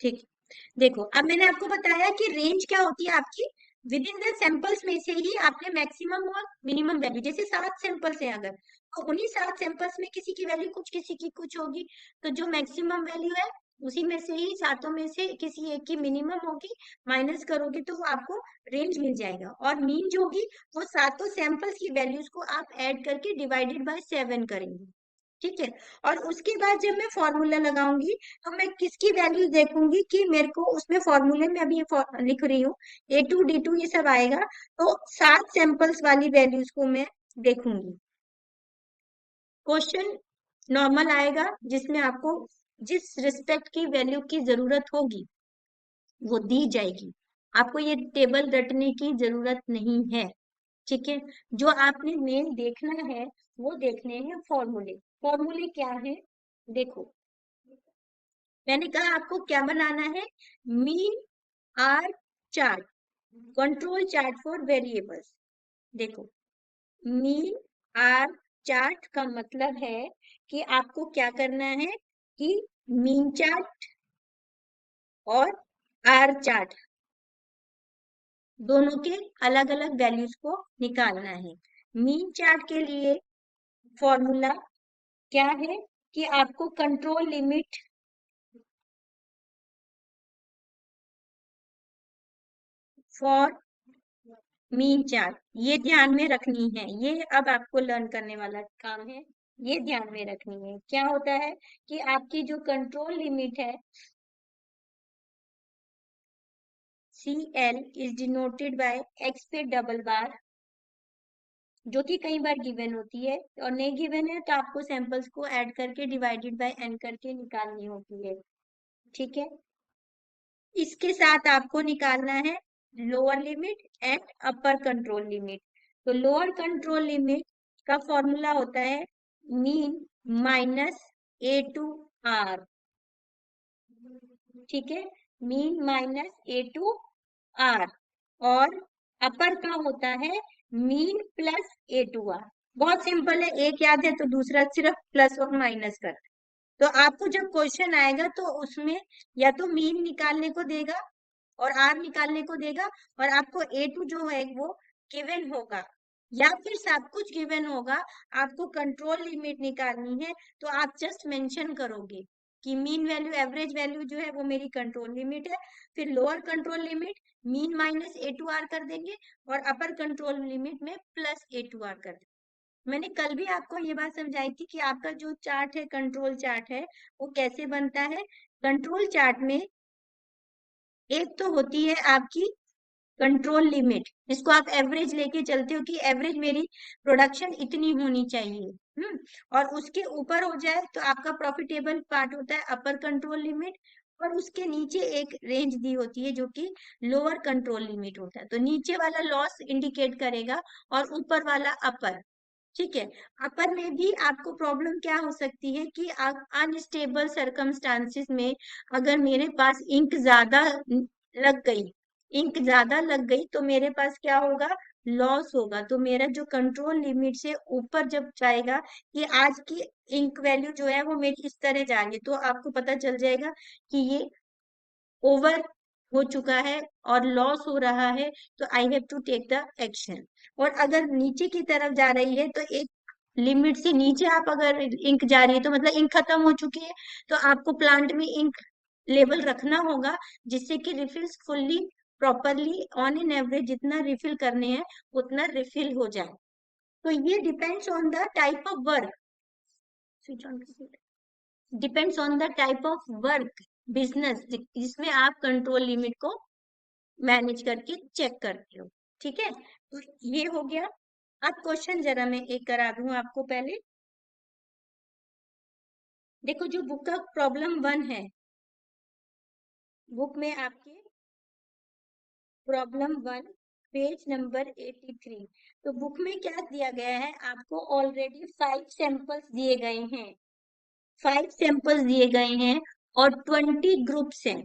ठीक। देखो, अब मैंने आपको बताया कि रेंज क्या होती है आपकी, विद इन द सैंपल्स में से ही आपने मैक्सिमम और मिनिमम वैल्यू, जैसे 7 सैंपल्स हैं अगर, तो उन्हीं 7 सैंपल्स में किसी की वैल्यू कुछ, किसी की कुछ होगी, तो जो मैक्सिमम वैल्यू है उसी में से ही, सातों में से किसी एक की मिनिमम होगी, माइनस करोगे तो वो आपको रेंज मिल जाएगा। और मीन जो होगी वो सातों सैंपल्स की वैल्यूज को आप ऐड करके डिवाइडेड बाय 7 करेंगे। ठीक है। और उसके बाद जब मैं फॉर्मूला लगाऊंगी तो मैं किसकी वैल्यू देखूंगी कि मेरे को उसमें फॉर्मूले में अभी ये लिख रही हूँ, A2 D2 ये सब आएगा, तो 7 सैंपल्स वाली वैल्यूज को मैं देखूंगी। क्वेश्चन नॉर्मल आएगा जिसमें आपको जिस रिस्पेक्ट की वैल्यू की जरूरत होगी वो दी जाएगी, आपको ये टेबल रटने की जरूरत नहीं है। ठीक है। जो आपने मेन देखना है वो देखने हैं फॉर्मूले। फॉर्मूले क्या है, देखो, मैंने कहा आपको क्या बनाना है, mean R chart, control chart for variables. देखो, मीन आर चार्ट का मतलब है कि आपको क्या करना है कि मीन चार्ट और आर चार्ट दोनों के अलग अलग वैल्यूज को निकालना है। मीन चार्ट के लिए फॉर्मूला क्या है कि आपको control limit for mean chart ये ध्यान में रखनी है, ये अब आपको लर्न करने वाला काम है। ये ध्यान में रखनी है क्या होता है कि आपकी जो कंट्रोल लिमिट है CL is denoted by x पे डबल बार, जो कि कई बार गिवन होती है, और नहीं गिवन है तो आपको सैंपल्स को ऐड करके डिवाइडेड बाय n करके निकालनी होती है। ठीक है। इसके साथ आपको निकालना है lower limit and upper control limit. तो लोअर कंट्रोल लिमिट का फॉर्मूला होता है मीन माइनस A2R। ठीक है। Mean minus A2R। और अपर का होता है मीन प्लस A2R। बहुत सिंपल है, एक याद है तो दूसरा सिर्फ प्लस और माइनस कर। तो आपको जब क्वेश्चन आएगा तो उसमें या तो मीन निकालने को देगा और आर निकालने को देगा, और आपको A2 जो है वो गिवन होगा, या फिर सब कुछ गिवन होगा, आपको कंट्रोल लिमिट निकालनी है तो आप जस्ट मेंशन करोगे कि मीन वैल्यू एवरेज वैल्यू जो है वो मेरी कंट्रोल लिमिट है, फिर lower control limit mean minus A2R कर देंगे, और अपर कंट्रोल लिमिट में प्लस A2R कर देंगे। मैंने कल भी आपको ये बात समझाई थी कि आपका जो चार्ट है, कंट्रोल चार्ट है, वो कैसे बनता है। कंट्रोल चार्ट में एक तो होती है आपकी कंट्रोल लिमिट, जिसको आप एवरेज लेके चलते हो कि एवरेज मेरी प्रोडक्शन इतनी होनी चाहिए। और उसके ऊपर हो जाए तो आपका प्रॉफिटेबल पार्ट होता है अपर कंट्रोल लिमिट, और उसके नीचे एक रेंज दी होती है जो कि लोअर कंट्रोल लिमिट होता है। तो नीचे वाला लॉस इंडिकेट करेगा और ऊपर वाला अपर। ठीक है। अपर में भी आपको प्रॉब्लम क्या हो सकती है कि अनस्टेबल सरकमस्टांसिस में अगर मेरे पास इंक ज्यादा लग गई, इंक ज्यादा लग गई तो मेरे पास क्या होगा, लॉस होगा। तो मेरा जो कंट्रोल लिमिट से ऊपर जब जाएगा कि आज की इंक वैल्यू जो है वो मेरी इस तरह जा रही है, तो आपको पता चल जाएगा कि ये ओवर हो चुका है और लॉस हो रहा है, तो I have to take the action. और अगर नीचे की तरफ जा रही है तो एक लिमिट से नीचे आप अगर इंक जा रही है तो मतलब इंक खत्म हो चुकी है, तो आपको प्लांट में इंक लेवल रखना होगा जिससे कि refills fully properly on an average जितना रिफिल करने हैं उतना रिफिल हो जाए। तो ये depends on the type of work, switch on, depends on the type of work business जिसमें आप कंट्रोल लिमिट को मैनेज करके चेक करते हो। ठीक है। तो ये हो गया। अब क्वेश्चन जरा मैं एक करा दूं आपको पहले। देखो, जो बुक का प्रॉब्लम 1 है, बुक में आपके प्रॉब्लम 1 पेज नंबर 83, तो बुक में क्या दिया गया है, आपको ऑलरेडी 5 सैंपल्स दिए गए हैं, 5 सैंपल्स दिए गए हैं और 20 ग्रुप्स हैं।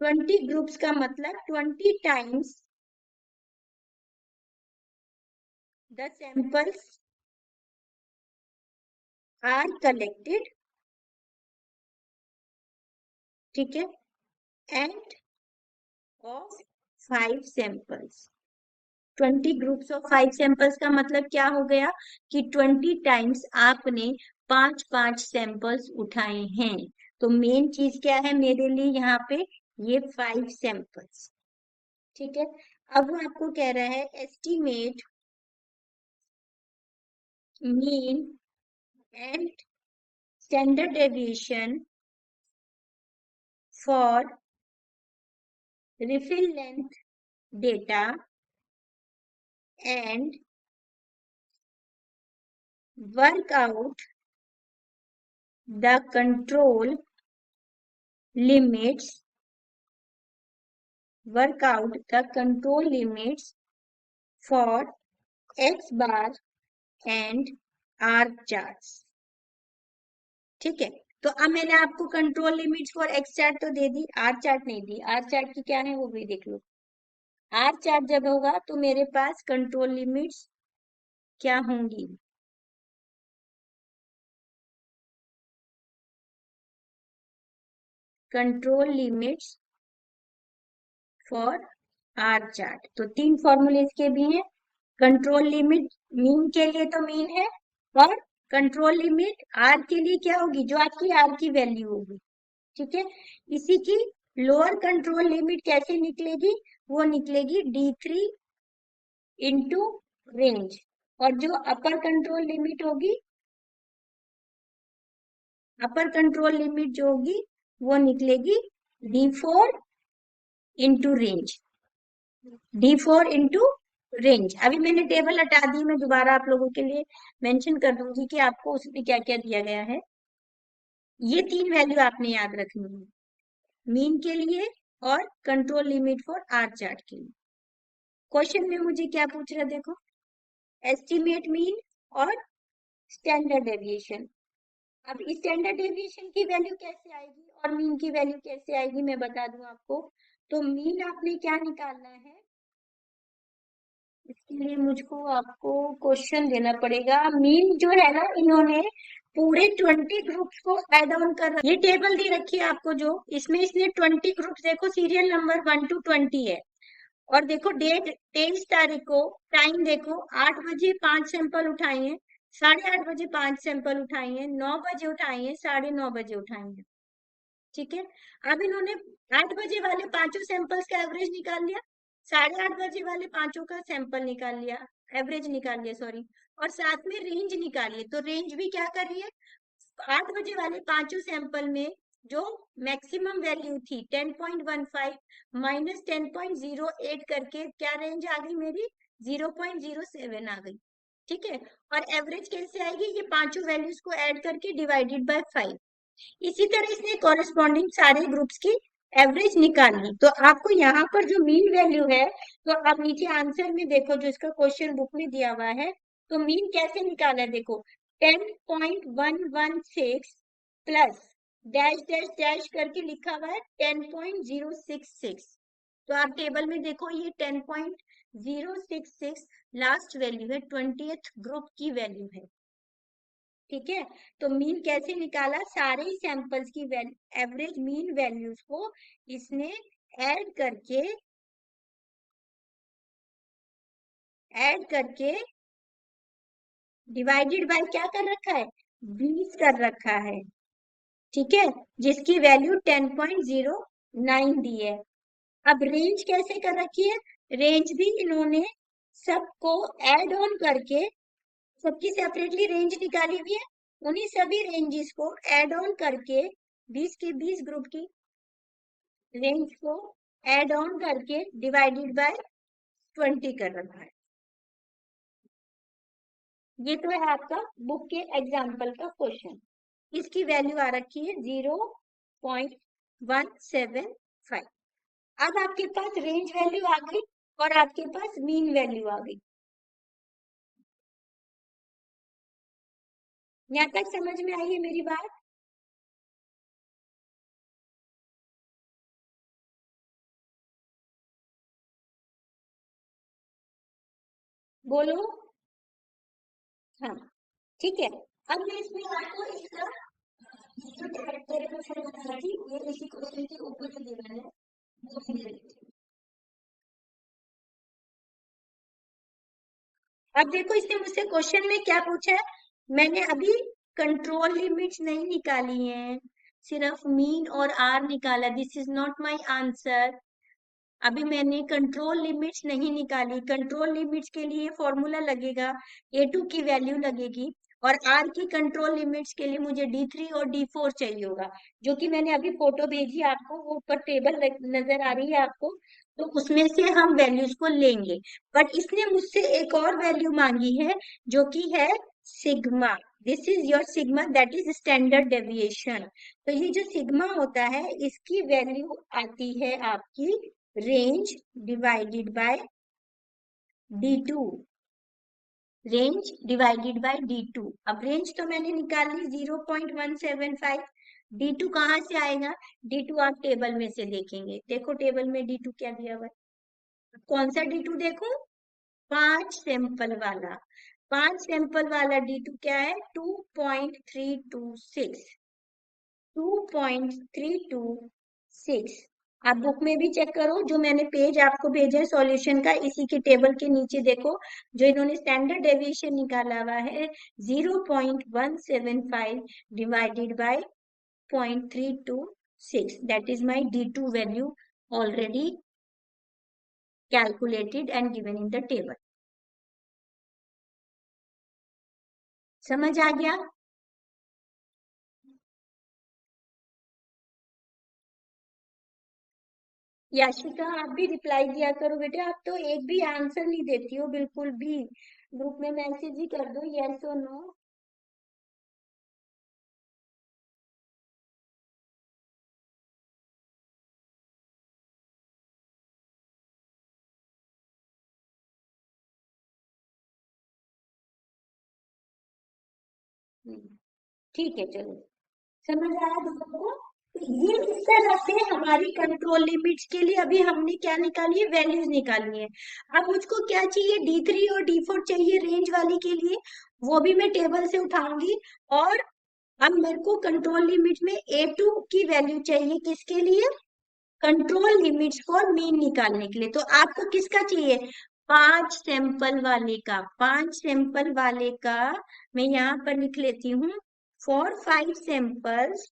20 ग्रुप्स का मतलब 20 times the samples are collected ठीक है, end of 5 samples. 20 groups of 5 samples का मतलब क्या हो गया कि 20 टाइम्स आपने 5 सैंपल्स उठाए हैं। तो मेन चीज क्या है मेरे लिए यहाँ पे, ये 5 सैंपल्स। ठीक है, अब वो आपको कह रहा है estimate mean and standard deviation for refill length data and work out the control limits for X bar and R charts। ठीक है, तो अब मैंने आपको control limits for x chart तो दे दी, आर चार्ट नहीं दी। आर चार्ट की क्या है वो भी देख लो। आर चार्ट जब होगा तो मेरे पास कंट्रोल लिमिट्स क्या होंगी, control limits for R chart. तो 3 फॉर्मूले इसके भी हैं। कंट्रोल लिमिट मीन के लिए तो मीन है, और कंट्रोल लिमिट आर के लिए क्या होगी, जो आपकी आर की वैल्यू होगी। ठीक है, इसी की लोअर कंट्रोल लिमिट कैसे निकलेगी, वो निकलेगी D3 इंटू रेंज, और जो अपर कंट्रोल लिमिट होगी, अपर कंट्रोल लिमिट जो होगी वो निकलेगी D4 into range. D4 into range. अभी मैंने टेबल हटा दी, मैं दोबारा आप लोगों के लिए मेंशन कर दूंगी कि आपको उसमें क्या क्या दिया गया है। ये 3 वैल्यू आपने याद रखनी है, मीन के लिए और control limit for R chart के लिए। क्वेश्चन में मुझे क्या पूछ रहा है देखो, एस्टिमेट मीन और स्टैंडर्ड डेविएशन। अब स्टैंडर्ड डेविएशन की वैल्यू कैसे आएगी और मीन की वैल्यू कैसे आएगी मैं बता दूं आपको। तो मीन आपने क्या निकालना है, इसके लिए मुझको आपको क्वेश्चन देना पड़ेगा। मीन जो है ना, इन्होंने पूरे 20 ग्रुप्स को ऐड ऑन कर ये टेबल दी रखी है आपको, जो इसमें इसने 20 ग्रुप्स देखो, सीरियल नंबर 1 to 20 है। और देखो डेट 23 तारीख को, टाइम देखो 8 बजे 5 सैंपल उठाए हैं, 8:30 बजे 5 सैंपल उठाए हैं, 9 बजे उठाए हैं, 9:30 बजे उठाए हैं। ठीक है, अब इन्होंने 8 बजे वाले पांचों सैंपल्स का एवरेज निकाल लिया, 8:30 बजे वाले पांचों का सैंपल निकाल लिया, एवरेज निकाल लिया सॉरी, और साथ में रेंज निकालिए। तो रेंज भी क्या कर रही है, 8 बजे वाले पांचों सैंपल में जो मैक्सिमम वैल्यू थी 10.15 माइनस 10.08 करके क्या रेंज आ गई मेरी, 0.07 आ गई। ठीक है, और एवरेज कैसे आएगी, ये पांचों वैल्यूज को ऐड करके डिवाइडेड बाय 5। इसी तरह इसने कॉरेस्पॉन्डिंग सारे ग्रुप्स की एवरेज निकाली। तो आपको यहाँ पर जो मीन वैल्यू है, तो आप नीचे आंसर में देखो जो इसका क्वेश्चन बुक में दिया हुआ है, तो मीन कैसे निकाला है देखो, 10.116 प्लस डैश डैश डैश करके लिखा हुआ है 10.066। तो आप टेबल में देखो ये 10.066 लास्ट वैल्यू है, 20th ग्रुप की वैल्यू है। ठीक है, तो मीन कैसे निकाला, सारे सैंपल्स की एवरेज मीन वैल्यूज को इसने ऐड करके डिवाइडेड बाय क्या कर रखा है, 20 कर रखा है। ठीक है, जिसकी वैल्यू 10.09 दी है। अब रेंज कैसे कर रखी है, रेंज भी इन्होंने सबको ऐड ऑन करके सबकी सेपरेटली रेंज निकाली हुई है, उन्हीं सभी रेंजेस को ऐड ऑन करके 20 के 20 ग्रुप की रेंज को ऐड ऑन करके डिवाइडेड बाय 20 कर रखा है। ये तो है आपका बुक के एग्जाम्पल का क्वेश्चन। इसकी वैल्यू आ रखी है 0.175। अब आपके पास रेंज वैल्यू आ गई और आपके पास मीन वैल्यू आ गई। यहाँ तक समझ में आई है मेरी बात, बोलो। हाँ ठीक है, अब मैं इसमें आपको इसका जो तेरे क्वेश्चन बता रही थी ये इसी क्वेश्चन के ऊपर से गिवन है, वो भी दे रही थी। अब देखो इसने मुझसे क्वेश्चन में क्या पूछा है, मैंने अभी कंट्रोल लिमिट्स नहीं निकाली हैं, सिर्फ मीन और आर निकाला। This is not my answer. अभी मैंने कंट्रोल लिमिट्स नहीं निकाली। कंट्रोल लिमिट्स के लिए फॉर्मूला लगेगा, A2 की वैल्यू लगेगी, और R की कंट्रोल लिमिट्स के लिए मुझे D3 और D4 चाहिए होगा, जो कि मैंने अभी फोटो भेजी आपको, वो ऊपर टेबल नजर आ रही है आपको, तो उसमें से हम वैल्यूज को लेंगे। बट इसने मुझसे एक और वैल्यू मांगी है, जो कि है sigma. This is your sigma, that is standard deviation. तो ये जो सिग्मा होता है इसकी वैल्यू आती है आपकी range divided by D2, range divided by D2। अब रेंज तो मैंने निकाल ली 0.175, D2 कहाँ से आएगा? D2 आप टेबल में से देखेंगे, देखो टेबल में D2 क्या दिया हुआ है, कौन सा D2 देखो, 5 सैंपल वाला। 5 सैंपल वाला D2 क्या है? 2.326, 2.326। आप बुक में भी चेक करो, जो मैंने पेज आपको भेजा है सॉल्यूशन का, इसी के टेबल के नीचे देखो, जो इन्होंने स्टैंडर्ड डेविएशन निकाला हुआ है 0.175 divided by 0.326, that is my D2 value already calculated and given in the table. समझ आ गया? याशिका आप भी रिप्लाई दिया करो बेटे, आप तो एक भी आंसर नहीं देती हो बिल्कुल भी। ग्रुप में मैसेज ही कर दो यस और नो। ठीक है चलो, समझ आया दोनों को? तो ये इस तरह से हमारी कंट्रोल लिमिट्स के लिए अभी हमने क्या निकाली है, वैल्यूज निकाली है। अब मुझको क्या चाहिए, D3 और D4 चाहिए रेंज वाली के लिए, वो भी मैं टेबल से उठाऊंगी। और अब मेरे को कंट्रोल लिमिट में A2 की वैल्यू चाहिए, किसके लिए? कंट्रोल लिमिट्स फॉर मीन निकालने के लिए। तो आपको किसका चाहिए? 5 सैंपल वाले का मैं यहाँ पर लिख लेती हूँ, फॉर 5 सैंपल्स